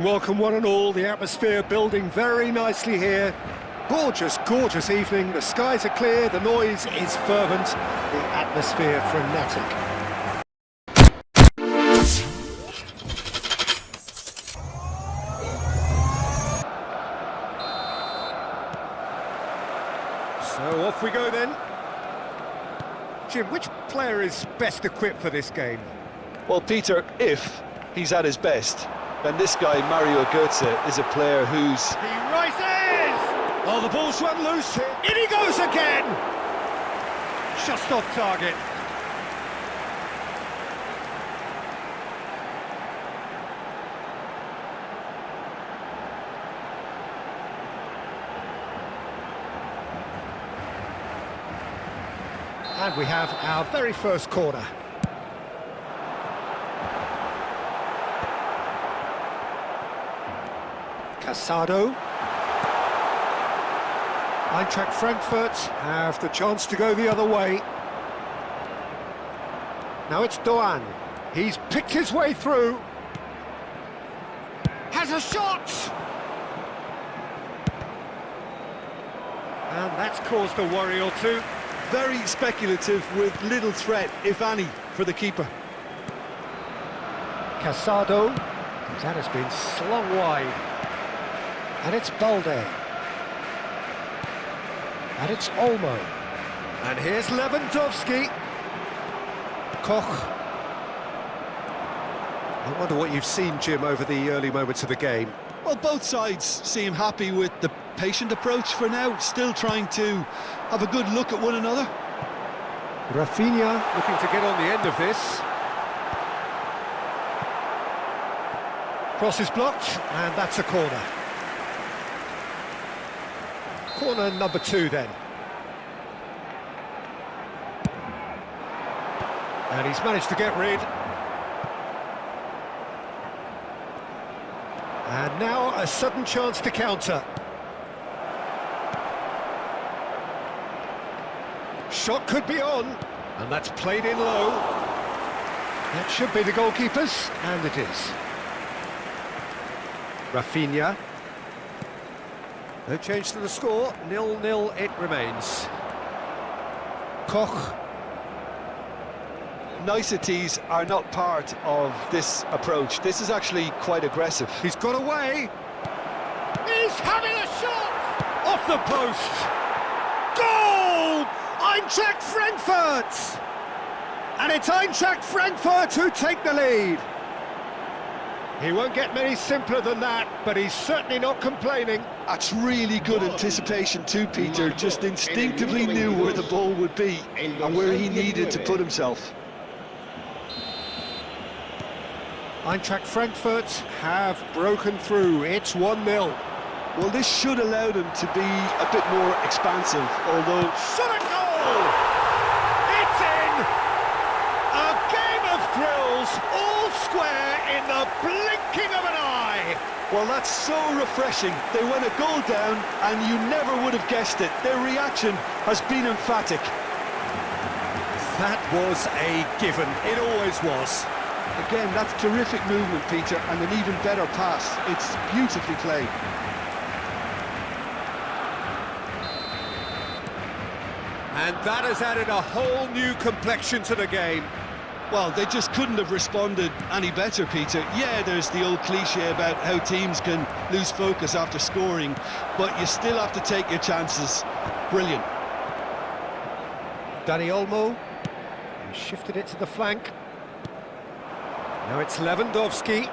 Welcome one and all, the atmosphere building very nicely here. Gorgeous, gorgeous evening, the skies are clear, the noise is fervent, the atmosphere frenetic. So off we go then. Jim, which player is best equipped for this game? Well, Peter, if he's at his best, then this guy, Mario Götze, is a player who's... He rises! Oh, the ball's run loose. In he goes again! Just off target. And we have our very first corner. Casado. Eintracht Frankfurt have the chance to go the other way. Now it's Doan. He's picked his way through. Has a shot! And that's caused a worry or two. Very speculative with little threat, if any, for the keeper. Casado. That has been slung wide. And it's Balde. And it's Olmo. And here's Lewandowski. Koch. I wonder what you've seen, Jim, over the early moments of the game. Well, both sides seem happy with the patient approach for now, still trying to have a good look at one another. Rafinha looking to get on the end of this. Cross is blocked, and that's a corner. Corner number 2 then. And he's managed to get rid. And now a sudden chance to counter. Shot could be on, and that's played in low. That should be the goalkeeper's, and it is. Rafinha. No change to the score, 0-0 it remains. Koch. Niceties are not part of this approach. This is actually quite aggressive. He's got away. He's having a shot! Off the post! Goal! Eintracht Frankfurt! And it's Eintracht Frankfurt who take the lead. He won't get many simpler than that, but he's certainly not complaining. That's really good anticipation too, Peter. Just instinctively knew where the ball would be and where he needed to put himself. Eintracht Frankfurt have broken through. It's 1-0. Well, this should allow them to be a bit more expansive, although... Shot a goal! It's in! A game of thrills, all square in the blinking of an eye! Well, that's so refreshing. They went a goal down, and you never would have guessed it. Their reaction has been emphatic. That was a given. It always was. Again, that's terrific movement, Peter, and an even better pass. It's beautifully played. And that has added a whole new complexion to the game. Well, they just couldn't have responded any better, Peter. Yeah, there's the old cliche about how teams can lose focus after scoring, but you still have to take your chances. Brilliant. Dani Olmo. He shifted it to the flank. Now it's Lewandowski.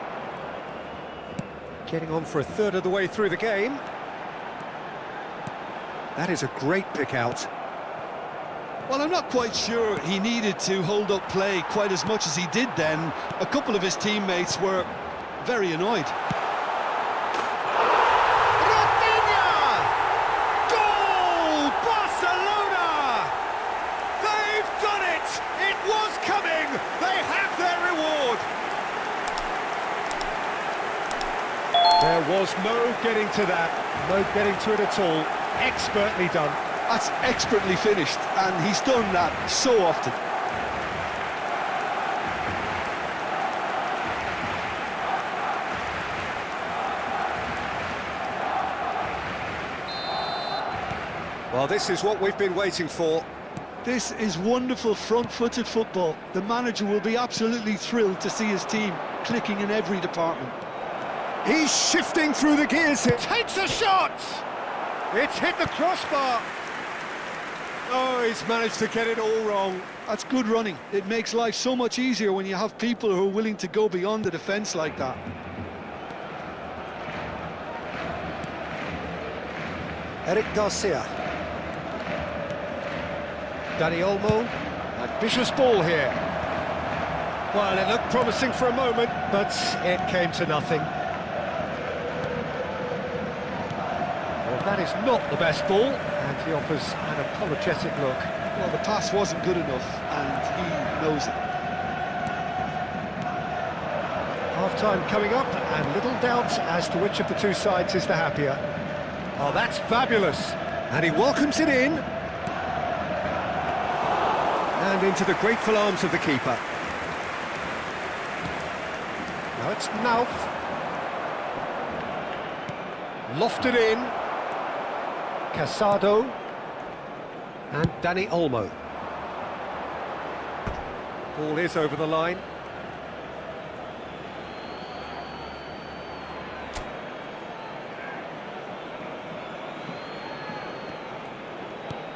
Getting on for a third of the way through the game. That is a great pick out. Well, I'm not quite sure he needed to hold up play quite as much as he did then. A couple of his teammates were very annoyed. Rafinha! Goal! Barcelona! They've done it! It was coming! They have their reward! There was no getting to that, no getting to it at all. Expertly done. That's expertly finished, and he's done that so often. Well, this is what we've been waiting for. This is wonderful front-footed football. The manager will be absolutely thrilled to see his team clicking in every department. He's shifting through the gears here. Takes a shot! It's hit the crossbar. Oh, he's managed to get it all wrong. That's good running. It makes life so much easier when you have people who are willing to go beyond the defence like that. Eric Garcia. Dani Olmo. Ambitious ball here. Well, it looked promising for a moment, but it came to nothing. Well, that is not the best ball, and he offers an apologetic look. Well, the pass wasn't good enough, and he knows it. Half-time coming up, and little doubt as to which of the two sides is the happier. Oh, that's fabulous. And he welcomes it in. And into the grateful arms of the keeper. Now it's Nauf. Lofted in. Casado. And Dani Olmo. Ball is over the line.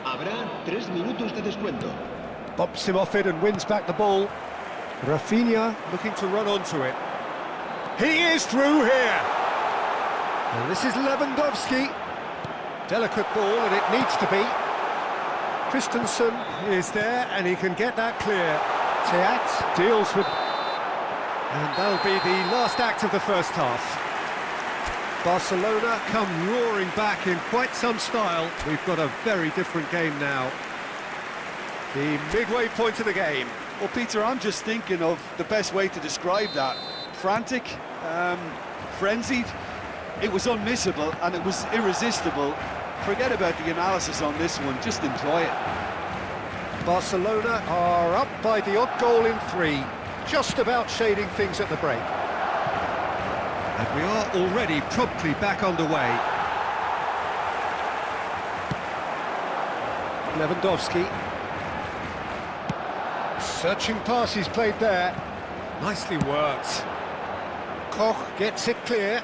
Habrá 3 minutos de descuento. Bumps him off it and wins back the ball. Rafinha looking to run onto it. He is through here. And this is Lewandowski. Delicate ball, and it needs to be. Christensen is there, and he can get that clear. Teat deals with... And that'll be the last act of the first half. Barcelona come roaring back in quite some style. We've got a very different game now. The midway point of the game. Well, Peter, I'm just thinking of the best way to describe that. Frantic, frenzied. It was unmissable and it was irresistible. Forget about the analysis on this one, just enjoy it. Barcelona are up by the odd goal in 3, just about shading things at the break. And we are already promptly back underway. Lewandowski. Searching pass he's played there. Nicely worked. Koch gets it clear.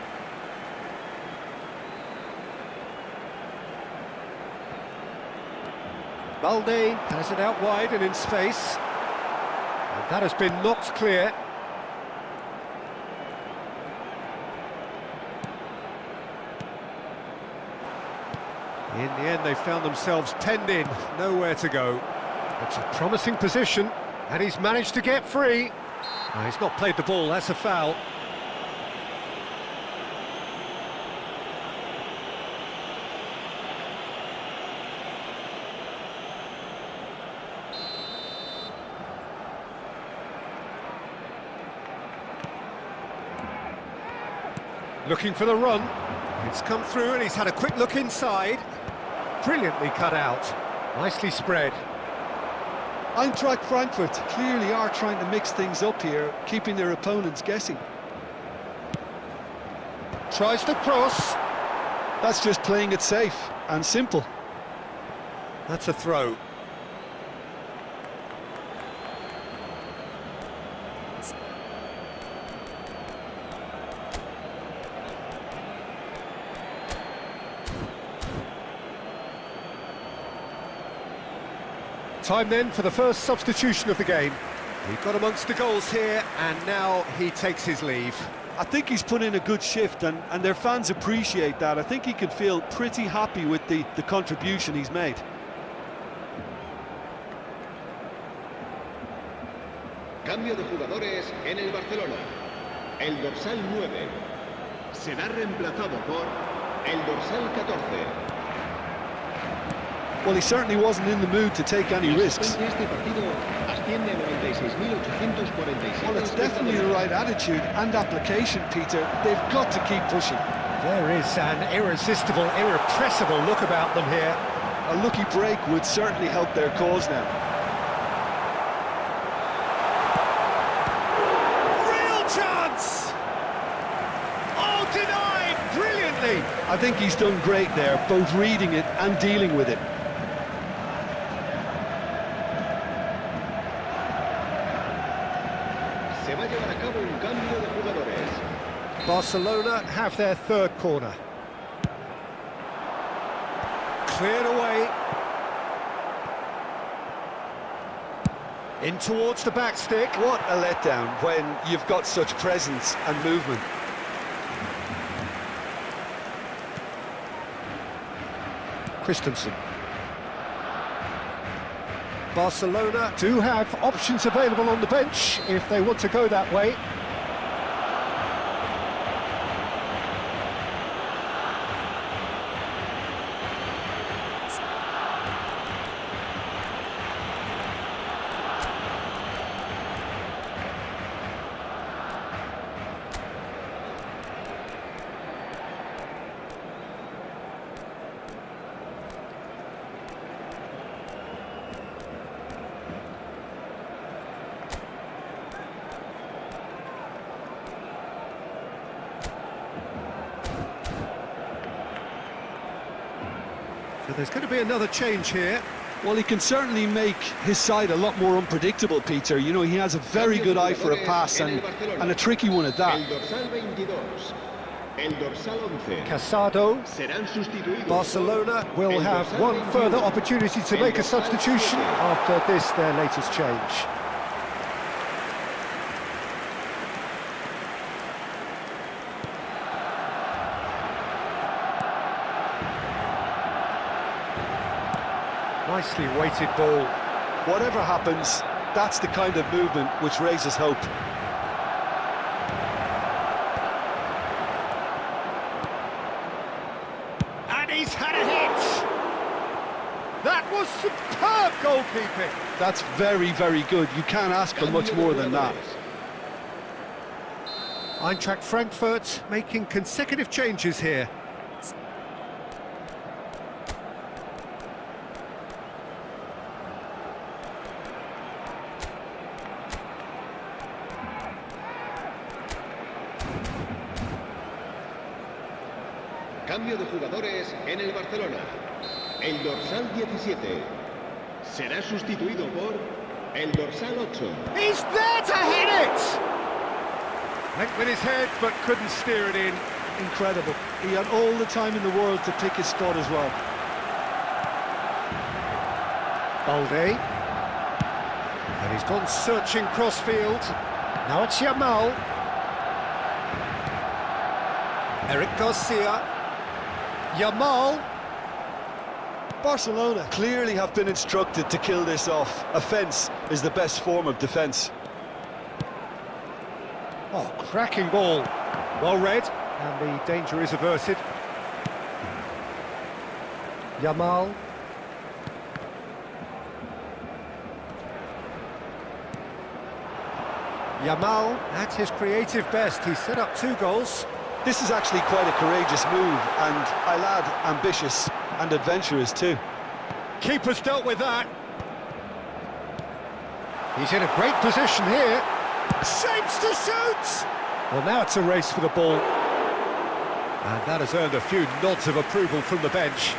Balde has it out wide and in space. And that has been knocked clear. In the end, they found themselves penned in, nowhere to go. It's a promising position, and he's managed to get free. Oh, he's not played the ball, that's a foul. Looking for the run. It's come through, and he's had a quick look inside. Brilliantly cut out. Nicely spread. Eintracht Frankfurt clearly are trying to mix things up here, keeping their opponents guessing. Tries to cross. That's just playing it safe and simple. That's a throw. Time then for the first substitution of the game. He got amongst the goals here, and now he takes his leave. I think he's put in a good shift, and their fans appreciate that. I think he can feel pretty happy with the contribution he's made. Cambio de jugadores en el Barcelona. El dorsal 9 será reemplazado por el dorsal 14. Well, he certainly wasn't in the mood to take any risks. Well, it's definitely the right attitude and application, Peter. They've got to keep pushing. There is an irresistible, irrepressible look about them here. A lucky break would certainly help their cause now. Real chance! Oh, denied brilliantly! I think he's done great there, both reading it and dealing with it. Barcelona have their third corner. Cleared away. In towards the back stick. What a letdown when you've got such presence and movement. Christensen. Barcelona do have options available on the bench if they want to go that way. So there's going to be another change here. Well, he can certainly make his side a lot more unpredictable, Peter. You know, he has a very good eye for a pass and a tricky one at that. El dorsal 22, el dorsal 11. Casado. Serán sustituidos. Barcelona will have one further opportunity to make a substitution after this, their latest change. Nicely weighted ball. Whatever happens, that's the kind of movement which raises hope. And he's had a hit! That was superb goalkeeping! That's very, very good. You can't ask for much more than that. Eintracht Frankfurt making consecutive changes here. Cambio de jugadores en el Barcelona. El dorsal 17 será sustituido por el dorsal 8. He's there to hit it! Went with his head, but couldn't steer it in. Incredible. He had all the time in the world to pick his spot as well. Balde. And he's gone searching crossfield. Now it's Yamal. Eric Garcia. Yamal. Barcelona clearly have been instructed to kill this off. Offence is the best form of defence. Oh, cracking ball. Well read, and the danger is averted. Yamal. Yamal, at his creative best, he's set up 2 goals. This is actually quite a courageous move, and I'll add ambitious and adventurous too. Keeper's dealt with that. He's in a great position here. Shapes to shoot! Well, now it's a race for the ball. And that has earned a few nods of approval from the bench.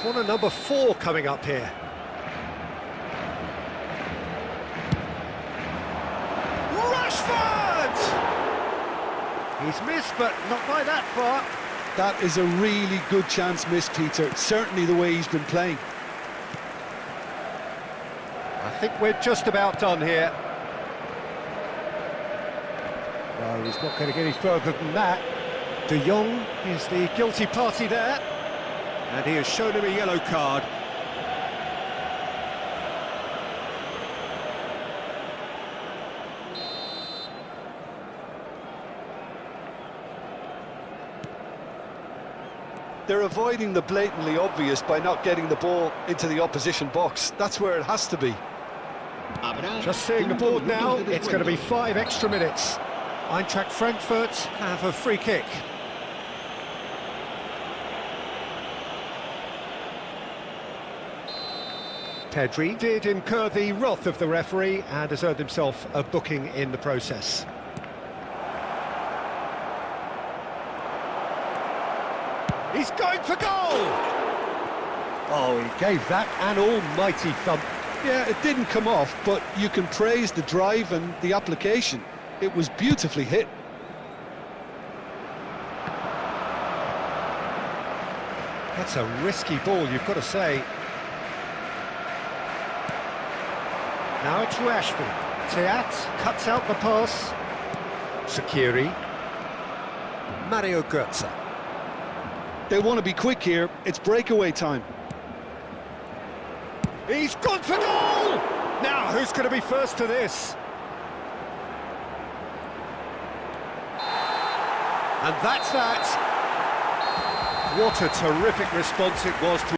Corner number 4 coming up here. He's missed, but not by that far. That is a really good chance missed, Peter. Certainly the way he's been playing. I think we're just about done here. No, he's not going to get any further than that. De Jong is the guilty party there. And he has shown him a yellow card. They're avoiding the blatantly obvious by not getting the ball into the opposition box. That's where it has to be. Just seeing the board now, it's going to be 5 extra minutes. Eintracht Frankfurt have a free kick. Pedri did incur the wrath of the referee and has earned himself a booking in the process. He's going for goal! Oh, he gave that an almighty thump. Yeah, it didn't come off, but you can praise the drive and the application. It was beautifully hit. That's a risky ball, you've got to say. Now it's Rashford. Teat cuts out the pass. Shaqiri. Mario Götze. They want to be quick here. It's breakaway time. He's gone for goal! Now, who's going to be first to this? And that's that. What a terrific response it was to